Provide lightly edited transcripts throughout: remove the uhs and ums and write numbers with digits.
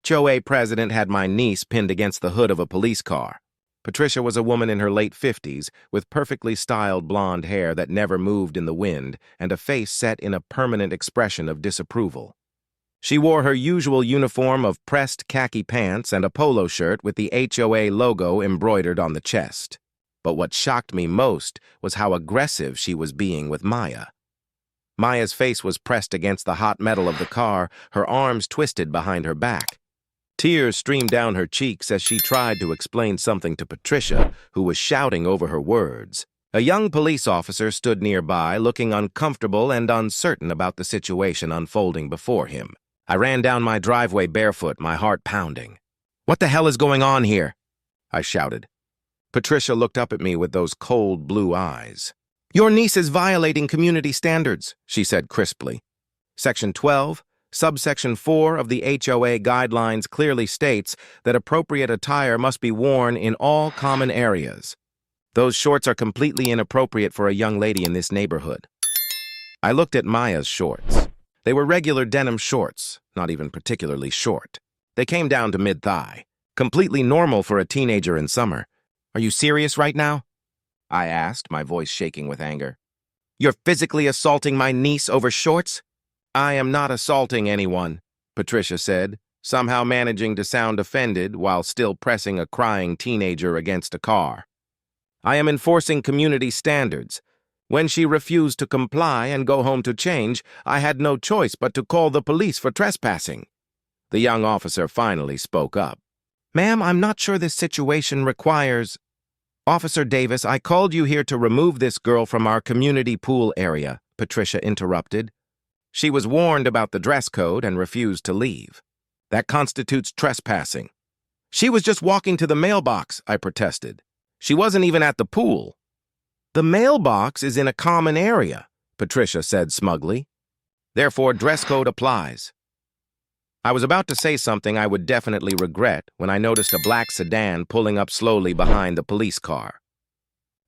HOA president had my niece pinned against the hood of a police car. Patricia was a woman in her late 50s with perfectly styled blonde hair that never moved in the wind and a face set in a permanent expression of disapproval. She wore her usual uniform of pressed khaki pants and a polo shirt with the HOA logo embroidered on the chest. But what shocked me most was how aggressive she was being with Maya. Maya's face was pressed against the hot metal of the car, her arms twisted behind her back. Tears streamed down her cheeks as she tried to explain something to Patricia, who was shouting over her words. A young police officer stood nearby, looking uncomfortable and uncertain about the situation unfolding before him. I ran down my driveway barefoot, my heart pounding. "What the hell is going on here?" I shouted. Patricia looked up at me with those cold blue eyes. "Your niece is violating community standards," she said crisply. Section 12, subsection 4 of the HOA guidelines clearly states that appropriate attire must be worn in all common areas. Those shorts are completely inappropriate for a young lady in this neighborhood. I looked at Maya's shorts. They were regular denim shorts, not even particularly short. They came down to mid-thigh, completely normal for a teenager in summer. "Are you serious right now?" I asked, my voice shaking with anger. "You're physically assaulting my niece over shorts?" "I am not assaulting anyone," Patricia said, somehow managing to sound offended while still pressing a crying teenager against a car. "I am enforcing community standards. When she refused to comply and go home to change, I had no choice but to call the police for trespassing." The young officer finally spoke up. "Ma'am, I'm not sure this situation requires—" "Officer Davis, I called you here to remove this girl from our community pool area," Patricia interrupted. "She was warned about the dress code and refused to leave. That constitutes trespassing." "She was just walking to the mailbox," I protested. "She wasn't even at the pool." "The mailbox is in a common area," Patricia said smugly. "Therefore, dress code applies." I was about to say something I would definitely regret when I noticed a black sedan pulling up slowly behind the police car.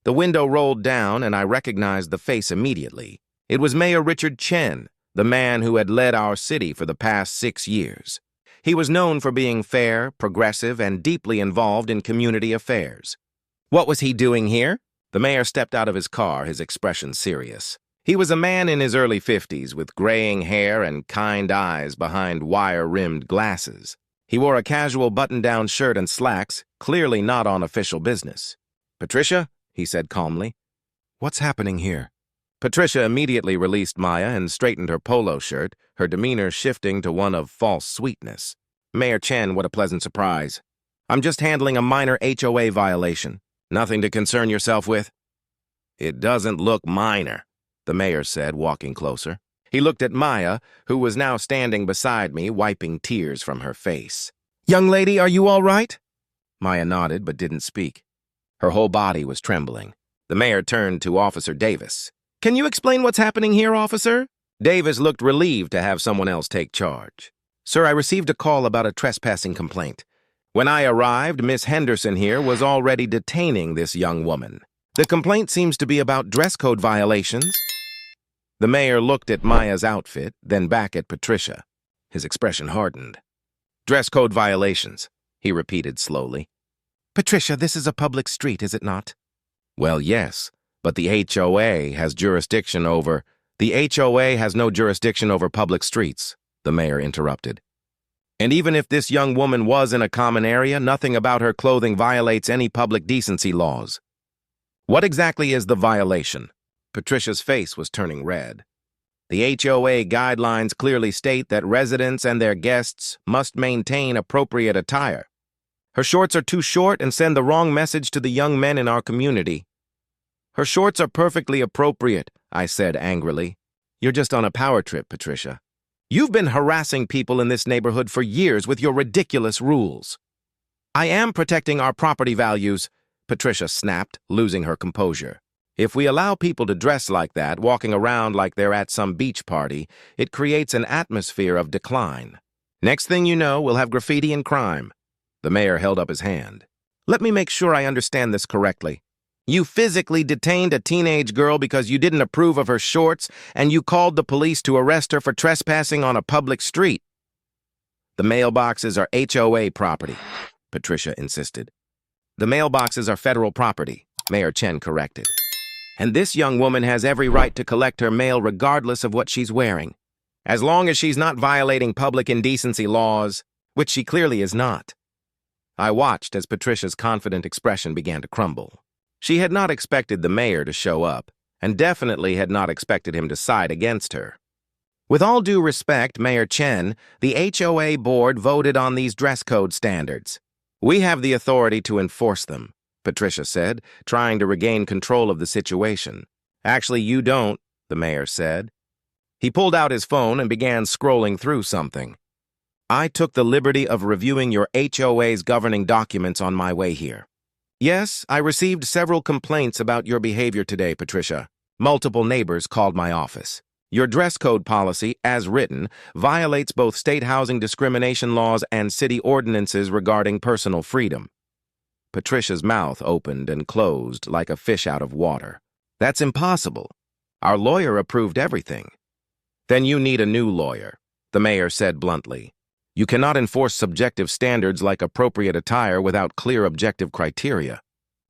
The window rolled down and I recognized the face immediately. It was Mayor Richard Chen, the man who had led our city for the past 6 years. He was known for being fair, progressive, and deeply involved in community affairs. What was he doing here? The mayor stepped out of his car, his expression serious. He was a man in his early 50s with graying hair and kind eyes behind wire-rimmed glasses. He wore a casual button-down shirt and slacks, clearly not on official business. "Patricia," he said calmly, "what's happening here?" Patricia immediately released Maya and straightened her polo shirt, her demeanor shifting to one of false sweetness. "Mayor Chen, what a pleasant surprise. I'm just handling a minor HOA violation. Nothing to concern yourself with?" "It doesn't look minor," the mayor said, walking closer. He looked at Maya, who was now standing beside me, wiping tears from her face. "Young lady, are you all right?" Maya nodded but didn't speak. Her whole body was trembling. The mayor turned to Officer Davis. "Can you explain what's happening here, officer?" Davis looked relieved to have someone else take charge. "Sir, I received a call about a trespassing complaint. When I arrived, Miss Henderson here was already detaining this young woman. The complaint seems to be about dress code violations." The mayor looked at Maya's outfit, then back at Patricia. His expression hardened. "Dress code violations," he repeated slowly. "Patricia, this is a public street, is it not?" "Well, yes, but the HOA has jurisdiction over—" "The HOA has no jurisdiction over public streets," the mayor interrupted. "And even if this young woman was in a common area, nothing about her clothing violates any public decency laws." "What exactly is the violation?" Patricia's face was turning red. "The HOA guidelines clearly state that residents and their guests must maintain appropriate attire. Her shorts are too short and send the wrong message to the young men in our community." "Her shorts are perfectly appropriate," I said angrily. "You're just on a power trip, Patricia. You've been harassing people in this neighborhood for years with your ridiculous rules." "I am protecting our property values," Patricia snapped, losing her composure. "If we allow people to dress like that, walking around like they're at some beach party, it creates an atmosphere of decline. Next thing you know, we'll have graffiti and crime." The mayor held up his hand. "Let me make sure I understand this correctly. You physically detained a teenage girl because you didn't approve of her shorts, and you called the police to arrest her for trespassing on a public street." The mailboxes are HOA property, Patricia insisted. The mailboxes are federal property, Mayor Chen corrected. And this young woman has every right to collect her mail regardless of what she's wearing, as long as she's not violating public indecency laws, which she clearly is not. I watched as Patricia's confident expression began to crumble. She had not expected the mayor to show up, and definitely had not expected him to side against her. With all due respect, Mayor Chen, the HOA board voted on these dress code standards. We have the authority to enforce them, Patricia said, trying to regain control of the situation. Actually, you don't, the mayor said. He pulled out his phone and began scrolling through something. I took the liberty of reviewing your HOA's governing documents on my way here. Yes, I received several complaints about your behavior today, Patricia. Multiple neighbors called my office. Your dress code policy, as written, violates both state housing discrimination laws and city ordinances regarding personal freedom. Patricia's mouth opened and closed like a fish out of water. That's impossible. Our lawyer approved everything. Then you need a new lawyer, the mayor said bluntly. You cannot enforce subjective standards like appropriate attire without clear objective criteria.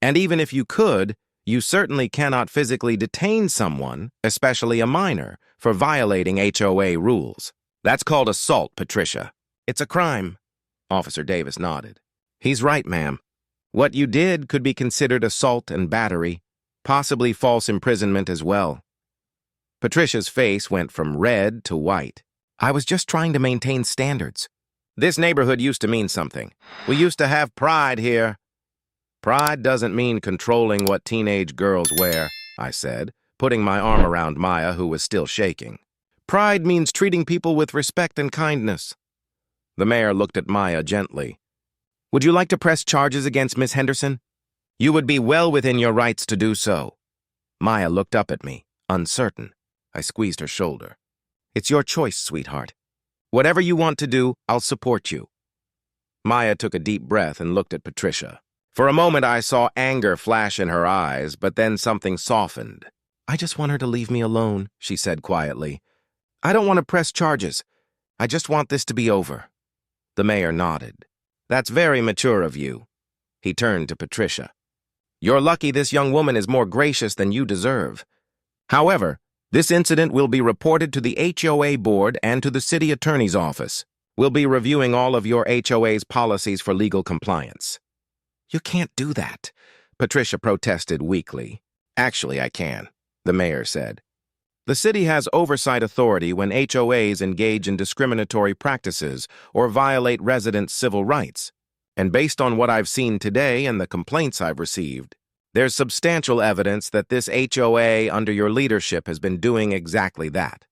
And even if you could, you certainly cannot physically detain someone, especially a minor, for violating HOA rules. That's called assault, Patricia. It's a crime. Officer Davis nodded. He's right, ma'am. What you did could be considered assault and battery, possibly false imprisonment as well. Patricia's face went from red to white. I was just trying to maintain standards. This neighborhood used to mean something. We used to have pride here. Pride doesn't mean controlling what teenage girls wear, I said, putting my arm around Maya, who was still shaking. Pride means treating people with respect and kindness. The mayor looked at Maya gently. Would you like to press charges against Miss Henderson? You would be well within your rights to do so. Maya looked up at me, uncertain. I squeezed her shoulder. It's your choice, sweetheart. Whatever you want to do, I'll support you. Maya took a deep breath and looked at Patricia. For a moment, I saw anger flash in her eyes, but then something softened. I just want her to leave me alone, she said quietly. I don't want to press charges. I just want this to be over. The mayor nodded. That's very mature of you. He turned to Patricia. You're lucky this young woman is more gracious than you deserve. However, this incident will be reported to the HOA board and to the city attorney's office. We'll be reviewing all of your HOA's policies for legal compliance. You can't do that, Patricia protested weakly. Actually, I can, the mayor said. The city has oversight authority when HOAs engage in discriminatory practices or violate residents' civil rights. And based on what I've seen today and the complaints I've received, there's substantial evidence that this HOA under your leadership has been doing exactly that.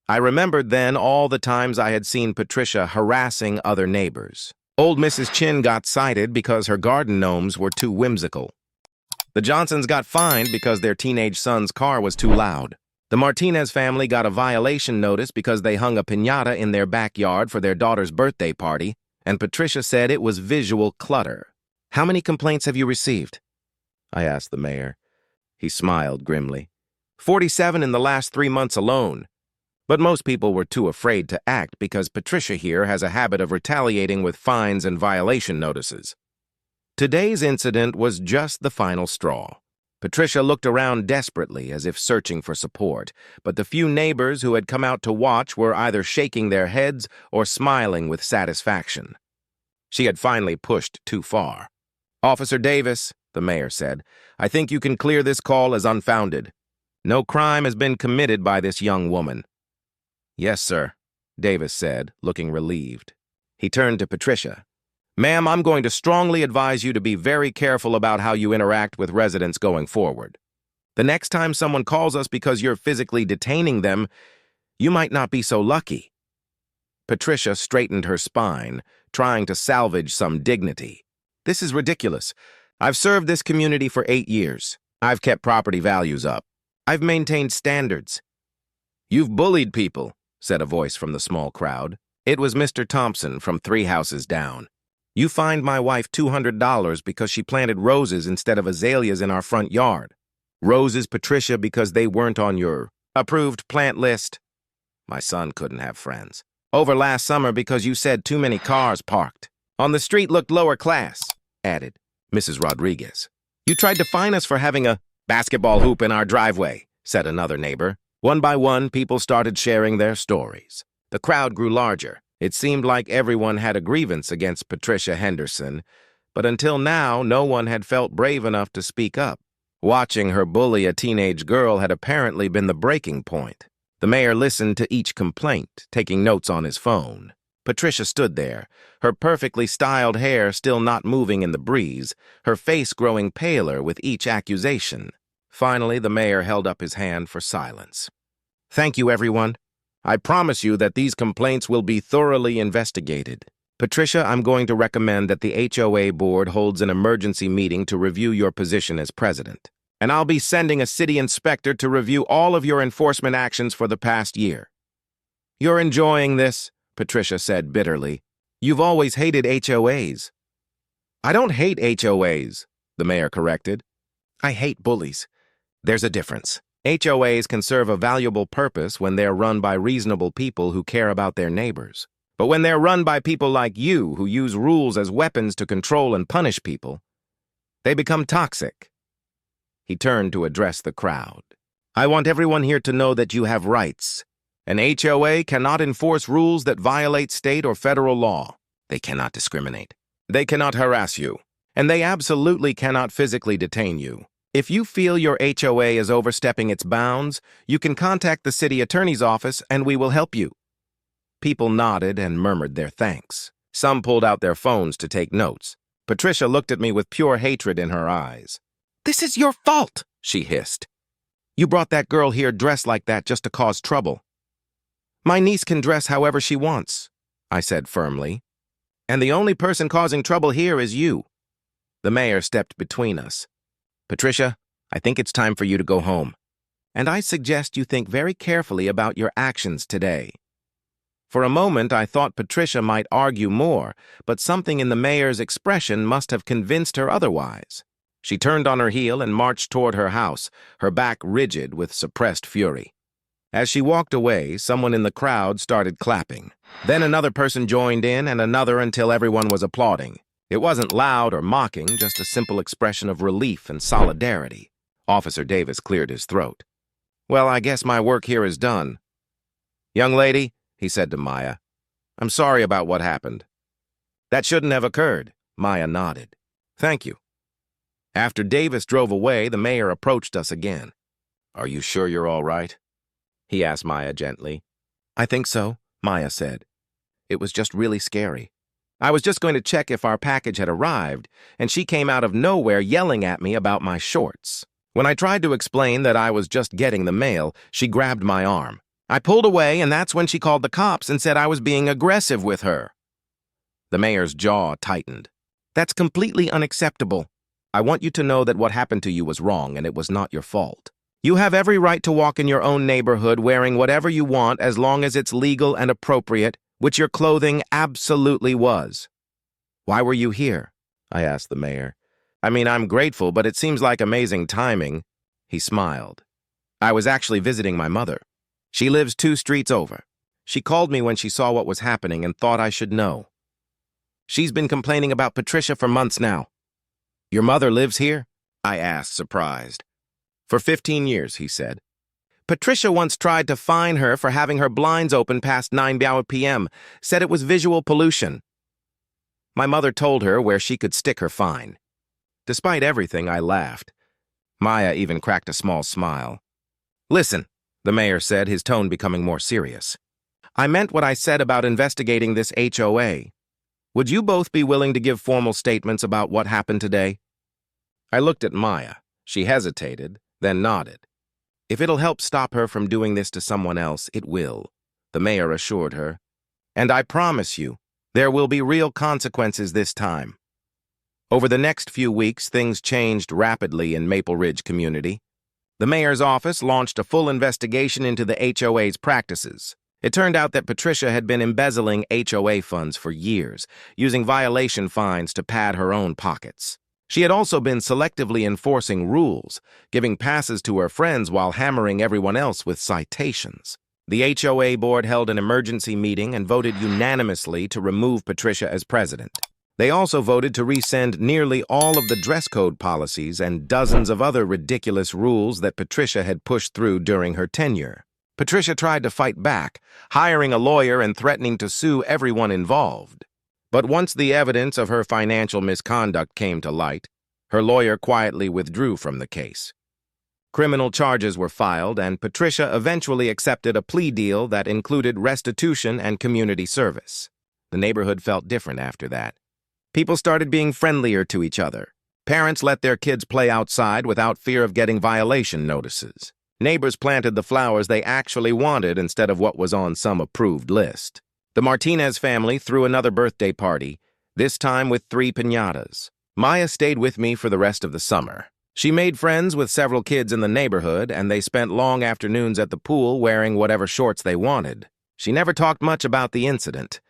I remembered then all the times I had seen Patricia harassing other neighbors. Old Mrs. Chin got cited because her garden gnomes were too whimsical. The Johnsons got fined because their teenage son's car was too loud. The Martinez family got a violation notice because they hung a piñata in their backyard for their daughter's birthday party, and Patricia said it was visual clutter. How many complaints have you received? I asked the mayor. He smiled grimly. 47 in the last 3 months alone. But most people were too afraid to act because Patricia here has a habit of retaliating with fines and violation notices. Today's incident was just the final straw. Patricia looked around desperately as if searching for support, but the few neighbors who had come out to watch were either shaking their heads or smiling with satisfaction. She had finally pushed too far. Officer Davis, the mayor said, I think you can clear this call as unfounded. No crime has been committed by this young woman. Yes, sir, Davis said, looking relieved. He turned to Patricia. Ma'am, I'm going to strongly advise you to be very careful about how you interact with residents going forward. The next time someone calls us because you're physically detaining them, you might not be so lucky. Patricia straightened her spine, trying to salvage some dignity. This is ridiculous. I've served this community for 8 years. I've kept property values up. I've maintained standards. You've bullied people, said a voice from the small crowd. It was Mr. Thompson from 3 houses down. You fined my wife $200 because she planted roses instead of azaleas in our front yard. Roses, Patricia, because they weren't on your approved plant list. My son couldn't have friends. Over last summer because you said too many cars parked. On the street looked lower class, added Mrs. Rodriguez. You tried to fine us for having a basketball hoop in our driveway, said another neighbor. One by one, people started sharing their stories. The crowd grew larger. It seemed like everyone had a grievance against Patricia Henderson, but until now, no one had felt brave enough to speak up. Watching her bully a teenage girl had apparently been the breaking point. The mayor listened to each complaint, taking notes on his phone. Patricia stood there, her perfectly styled hair still not moving in the breeze, her face growing paler with each accusation. Finally, the mayor held up his hand for silence. Thank you, everyone. I promise you that these complaints will be thoroughly investigated. Patricia, I'm going to recommend that the HOA board holds an emergency meeting to review your position as president. And I'll be sending a city inspector to review all of your enforcement actions for the past year. You're enjoying this, Patricia said bitterly. You've always hated HOAs. I don't hate HOAs, the mayor corrected. I hate bullies. There's a difference. HOAs can serve a valuable purpose when they're run by reasonable people who care about their neighbors. But when they're run by people like you who use rules as weapons to control and punish people, they become toxic. He turned to address the crowd. I want everyone here to know that you have rights. An HOA cannot enforce rules that violate state or federal law. They cannot discriminate. They cannot harass you. And they absolutely cannot physically detain you. If you feel your HOA is overstepping its bounds, you can contact the city attorney's office and we will help you. People nodded and murmured their thanks. Some pulled out their phones to take notes. Patricia looked at me with pure hatred in her eyes. This is your fault, she hissed. You brought that girl here dressed like that just to cause trouble. My niece can dress however she wants, I said firmly. And the only person causing trouble here is you. The mayor stepped between us. Patricia, I think it's time for you to go home. And I suggest you think very carefully about your actions today. For a moment, I thought Patricia might argue more, but something in the mayor's expression must have convinced her otherwise. She turned on her heel and marched toward her house, her back rigid with suppressed fury. As she walked away, someone in the crowd started clapping. Then another person joined in and another until everyone was applauding. It wasn't loud or mocking, just a simple expression of relief and solidarity. Officer Davis cleared his throat. Well, I guess my work here is done. Young lady, he said to Maya, I'm sorry about what happened. That shouldn't have occurred. Maya nodded. Thank you. After Davis drove away, the mayor approached us again. Are you sure you're all right? He asked Maya gently. I think so, Maya said. It was just really scary. I was just going to check if our package had arrived, and she came out of nowhere yelling at me about my shorts. When I tried to explain that I was just getting the mail, she grabbed my arm. I pulled away, and that's when she called the cops and said I was being aggressive with her. The mayor's jaw tightened. That's completely unacceptable. I want you to know that what happened to you was wrong, and it was not your fault. You have every right to walk in your own neighborhood wearing whatever you want as long as it's legal and appropriate, which your clothing absolutely was. Why were you here? I asked the mayor. I mean, I'm grateful, but it seems like amazing timing. He smiled. I was actually visiting my mother. She lives 2 streets over. She called me when she saw what was happening and thought I should know. She's been complaining about Patricia for months now. Your mother lives here? I asked, surprised. For 15 years, he said. Patricia once tried to fine her for having her blinds open past 9 p.m., said it was visual pollution. My mother told her where she could stick her fine. Despite everything, I laughed. Maya even cracked a small smile. Listen, the mayor said, his tone becoming more serious. I meant what I said about investigating this HOA. Would you both be willing to give formal statements about what happened today? I looked at Maya. She hesitated, then nodded. If it'll help stop her from doing this to someone else, it will, the mayor assured her. And I promise you, there will be real consequences this time. Over the next few weeks, things changed rapidly in Maple Ridge community. The mayor's office launched a full investigation into the HOA's practices. It turned out that Patricia had been embezzling HOA funds for years, using violation fines to pad her own pockets. She had also been selectively enforcing rules, giving passes to her friends while hammering everyone else with citations. The HOA board held an emergency meeting and voted unanimously to remove Patricia as president. They also voted to rescind nearly all of the dress code policies and dozens of other ridiculous rules that Patricia had pushed through during her tenure. Patricia tried to fight back, hiring a lawyer and threatening to sue everyone involved. But once the evidence of her financial misconduct came to light, her lawyer quietly withdrew from the case. Criminal charges were filed, and Patricia eventually accepted a plea deal that included restitution and community service. The neighborhood felt different after that. People started being friendlier to each other. Parents let their kids play outside without fear of getting violation notices. Neighbors planted the flowers they actually wanted instead of what was on some approved list. The Martinez family threw another birthday party, this time with 3 piñatas. Maya stayed with me for the rest of the summer. She made friends with several kids in the neighborhood, and they spent long afternoons at the pool wearing whatever shorts they wanted. She never talked much about the incident,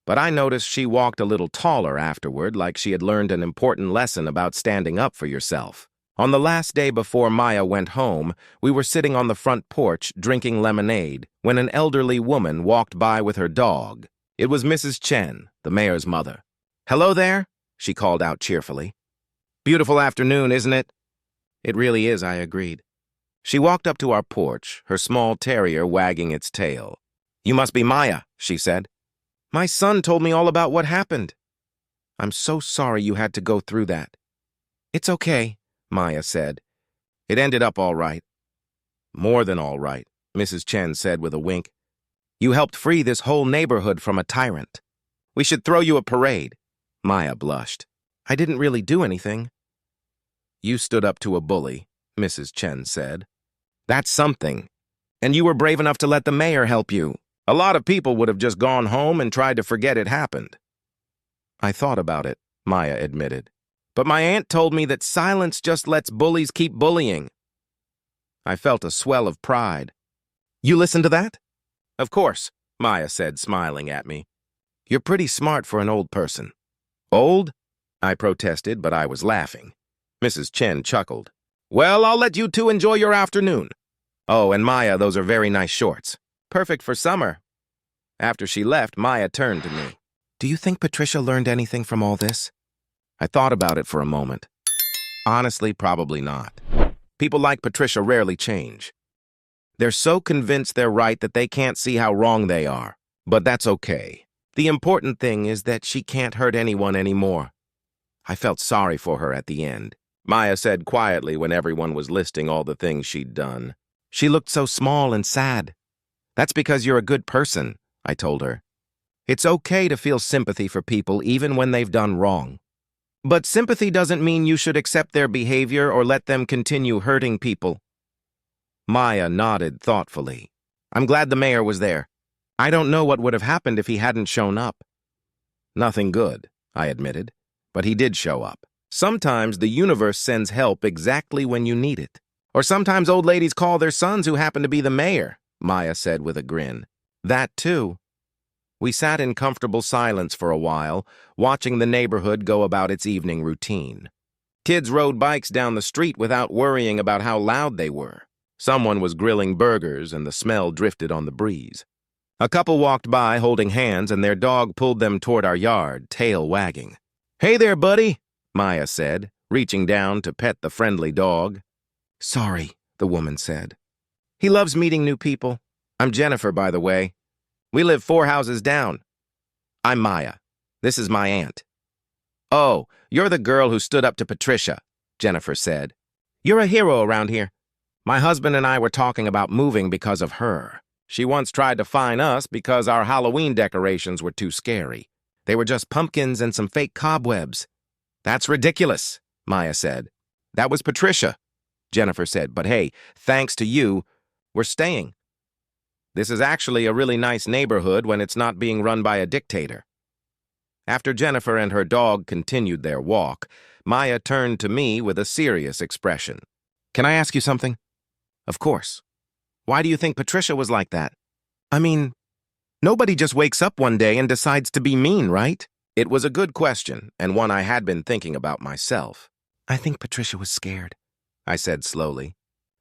but I noticed she walked a little taller afterward, like she had learned an important lesson about standing up for yourself. On the last day before Maya went home, we were sitting on the front porch drinking lemonade when an elderly woman walked by with her dog. It was Mrs. Chen, the mayor's mother. "Hello there," she called out cheerfully. "Beautiful afternoon, isn't it?" "It really is," I agreed. She walked up to our porch, her small terrier wagging its tail. "You must be Maya," she said. "My son told me all about what happened." "I'm so sorry you had to go through that." "It's okay," Maya said. "It ended up all right." "More than all right," Mrs. Chen said with a wink. "You helped free this whole neighborhood from a tyrant. We should throw you a parade." Maya blushed. "I didn't really do anything." "You stood up to a bully," Mrs. Chen said. "That's something. And you were brave enough to let the mayor help you. A lot of people would have just gone home and tried to forget it happened." "I thought about it," Maya admitted. "But my aunt told me that silence just lets bullies keep bullying." I felt a swell of pride. "You listened to that?" "Of course," Maya said, smiling at me. "You're pretty smart for an old person." "Old?" I protested, but I was laughing. Mrs. Chen chuckled. "Well, I'll let you two enjoy your afternoon. Oh, and Maya, those are very nice shorts. Perfect for summer." After she left, Maya turned to me. "Do you think Patricia learned anything from all this?" I thought about it for a moment. Honestly, probably not. People like Patricia rarely change. They're so convinced they're right that they can't see how wrong they are. But that's okay. The important thing is that she can't hurt anyone anymore. I felt sorry for her at the end. Maya said quietly when everyone was listing all the things she'd done. "She looked so small and sad." "That's because you're a good person," I told her. "It's okay to feel sympathy for people even when they've done wrong. But sympathy doesn't mean you should accept their behavior or let them continue hurting people." Maya nodded thoughtfully. "I'm glad the mayor was there. I don't know what would have happened if he hadn't shown up." "Nothing good," I admitted, "but he did show up. Sometimes the universe sends help exactly when you need it. Or sometimes old ladies call their sons who happen to be the mayor," Maya said with a grin. "That too." We sat in comfortable silence for a while, watching the neighborhood go about its evening routine. Kids rode bikes down the street without worrying about how loud they were. Someone was grilling burgers, and the smell drifted on the breeze. A couple walked by holding hands, and their dog pulled them toward our yard, tail wagging. "Hey there, buddy," Maya said, reaching down to pet the friendly dog. "Sorry," the woman said. "He loves meeting new people. I'm Jennifer, by the way. We live 4 houses down." "I'm Maya. This is my aunt." "Oh, you're the girl who stood up to Patricia," Jennifer said. "You're a hero around here. My husband and I were talking about moving because of her. She once tried to fine us because our Halloween decorations were too scary. They were just pumpkins and some fake cobwebs." "That's ridiculous," Maya said. "That was Patricia," Jennifer said. "But hey, thanks to you, we're staying. This is actually a really nice neighborhood when it's not being run by a dictator." After Jennifer and her dog continued their walk, Maya turned to me with a serious expression. "Can I ask you something?" "Of course." "Why do you think Patricia was like that?" "I mean, nobody just wakes up one day and decides to be mean, right?" It was a good question, and one I had been thinking about myself. "I think Patricia was scared," I said slowly.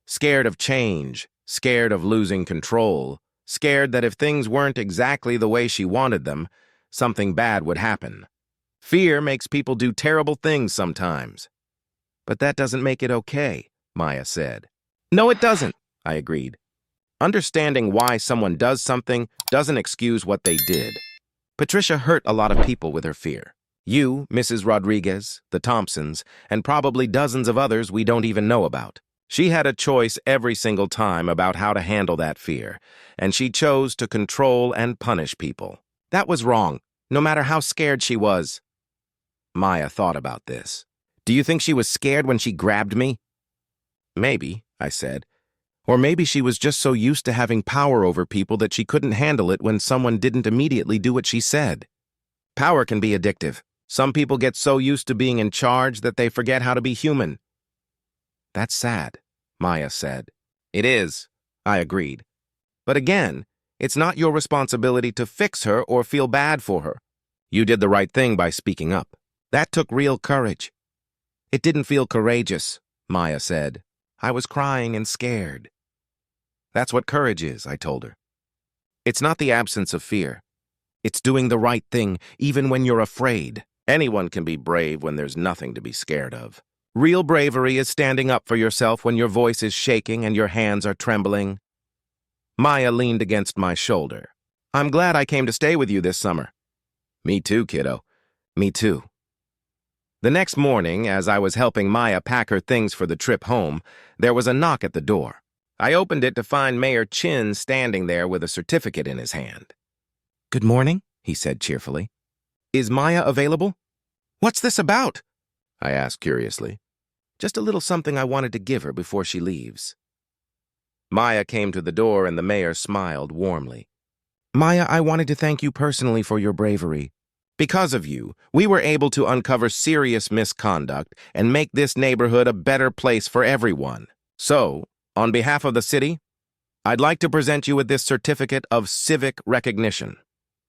"Scared of change, scared of losing control, scared that if things weren't exactly the way she wanted them, something bad would happen. Fear makes people do terrible things sometimes. But that doesn't make it okay, Maya said. No, it doesn't, I agreed. Understanding why someone does something doesn't excuse what they did. Patricia hurt a lot of people with her fear. You, Mrs. Rodriguez, the Thompsons, and probably dozens of others we don't even know about. She had a choice every single time about how to handle that fear, and she chose to control and punish people. That was wrong, no matter how scared she was. Maya thought about this. Do you think she was scared when she grabbed me? Maybe, I said. Or maybe she was just so used to having power over people that she couldn't handle it when someone didn't immediately do what she said. Power can be addictive. Some people get so used to being in charge that they forget how to be human. That's sad, Maya said. It is, I agreed. But again, it's not your responsibility to fix her or feel bad for her. You did the right thing by speaking up. That took real courage. It didn't feel courageous, Maya said. I was crying and scared. That's what courage is, I told her. It's not the absence of fear. It's doing the right thing, even when you're afraid. Anyone can be brave when there's nothing to be scared of. Real bravery is standing up for yourself when your voice is shaking and your hands are trembling. Maya leaned against my shoulder. I'm glad I came to stay with you this summer. Me too, kiddo. Me too. The next morning, as I was helping Maya pack her things for the trip home, there was a knock at the door. I opened it to find Mayor Chin standing there with a certificate in his hand. Good morning, he said cheerfully. Is Maya available? What's this about? I asked curiously. Just a little something I wanted to give her before she leaves. Maya came to the door and the mayor smiled warmly. Maya, I wanted to thank you personally for your bravery. Because of you, we were able to uncover serious misconduct and make this neighborhood a better place for everyone. So, on behalf of the city, I'd like to present you with this certificate of civic recognition.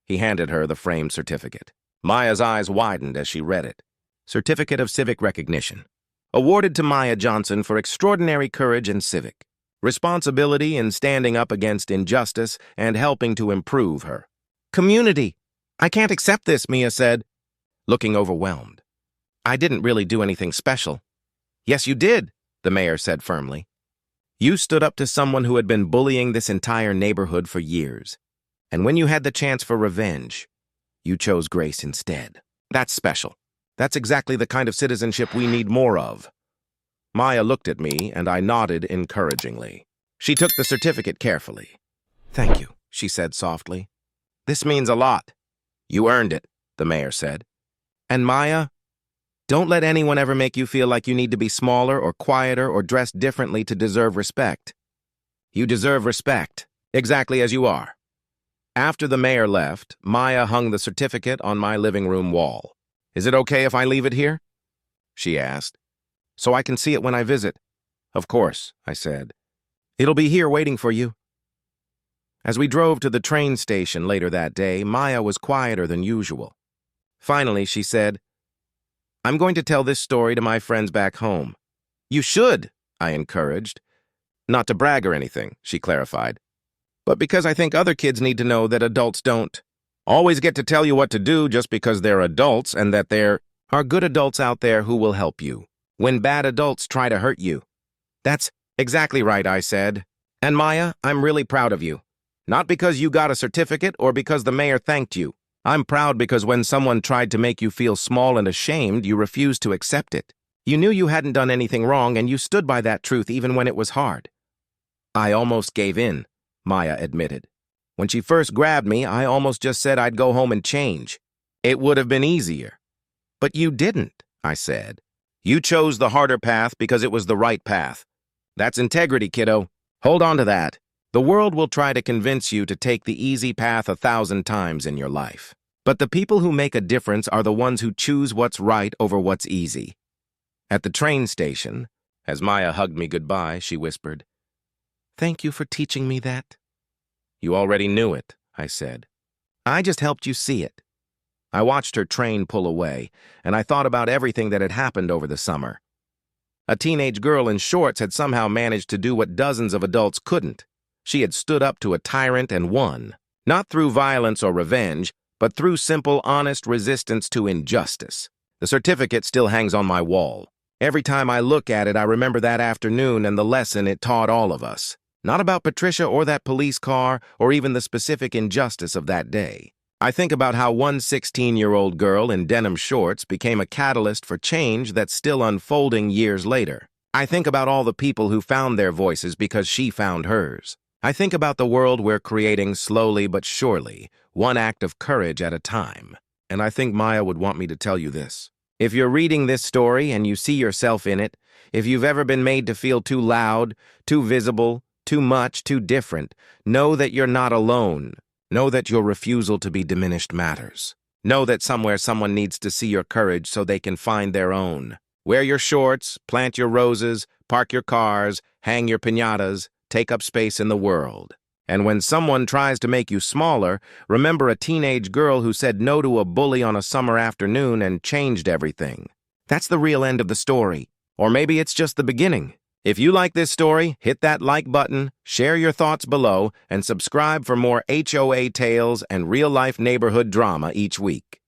He handed her the framed certificate. Maya's eyes widened as she read it. Certificate of Civic Recognition. Awarded to Maya Johnson for extraordinary courage and civic responsibility in standing up against injustice and helping to improve her community. I can't accept this, Mia said, looking overwhelmed. I didn't really do anything special. Yes, you did, the mayor said firmly. You stood up to someone who had been bullying this entire neighborhood for years. And when you had the chance for revenge, you chose grace instead. That's special. That's exactly the kind of citizenship we need more of. Maya looked at me, and I nodded encouragingly. She took the certificate carefully. Thank you, she said softly. This means a lot. You earned it, the mayor said. And Maya, don't let anyone ever make you feel like you need to be smaller or quieter or dressed differently to deserve respect. You deserve respect, exactly as you are. After the mayor left, Maya hung the certificate on my living room wall. Is it okay if I leave it here? She asked. So I can see it when I visit. Of course, I said. It'll be here waiting for you. As we drove to the train station later that day, Maya was quieter than usual. Finally, she said, I'm going to tell this story to my friends back home. You should, I encouraged. Not to brag or anything, she clarified, but because I think other kids need to know that adults don't always get to tell you what to do just because they're adults and that there are good adults out there who will help you when bad adults try to hurt you. That's exactly right, I said. And Maya, I'm really proud of you. Not because you got a certificate or because the mayor thanked you. I'm proud because when someone tried to make you feel small and ashamed, you refused to accept it. You knew you hadn't done anything wrong and you stood by that truth even when it was hard. I almost gave in, Maya admitted. When she first grabbed me, I almost just said I'd go home and change. It would have been easier. But you didn't, I said. You chose the harder path because it was the right path. That's integrity, kiddo. Hold on to that. The world will try to convince you to take the easy path 1,000 times in your life. But the people who make a difference are the ones who choose what's right over what's easy. At the train station, as Maya hugged me goodbye, she whispered, Thank you for teaching me that. You already knew it, I said. I just helped you see it. I watched her train pull away, and I thought about everything that had happened over the summer. A teenage girl in shorts had somehow managed to do what dozens of adults couldn't. She had stood up to a tyrant and won, not through violence or revenge, but through simple, honest resistance to injustice. The certificate still hangs on my wall. Every time I look at it, I remember that afternoon and the lesson it taught all of us. Not about Patricia or that police car or even the specific injustice of that day. I think about how one 16-year-old girl in denim shorts became a catalyst for change that's still unfolding years later. I think about all the people who found their voices because she found hers. I think about the world we're creating slowly but surely, one act of courage at a time. And I think Maya would want me to tell you this. If you're reading this story and you see yourself in it, if you've ever been made to feel too loud, too visible, too much, too different, know that you're not alone. Know that your refusal to be diminished matters. Know that somewhere someone needs to see your courage so they can find their own. Wear your shorts, plant your roses, park your cars, hang your piñatas, take up space in the world. And when someone tries to make you smaller, remember a teenage girl who said no to a bully on a summer afternoon and changed everything. That's the real end of the story. Or maybe it's just the beginning. If you like this story, hit that like button, share your thoughts below, and subscribe for more HOA tales and real-life neighborhood drama each week.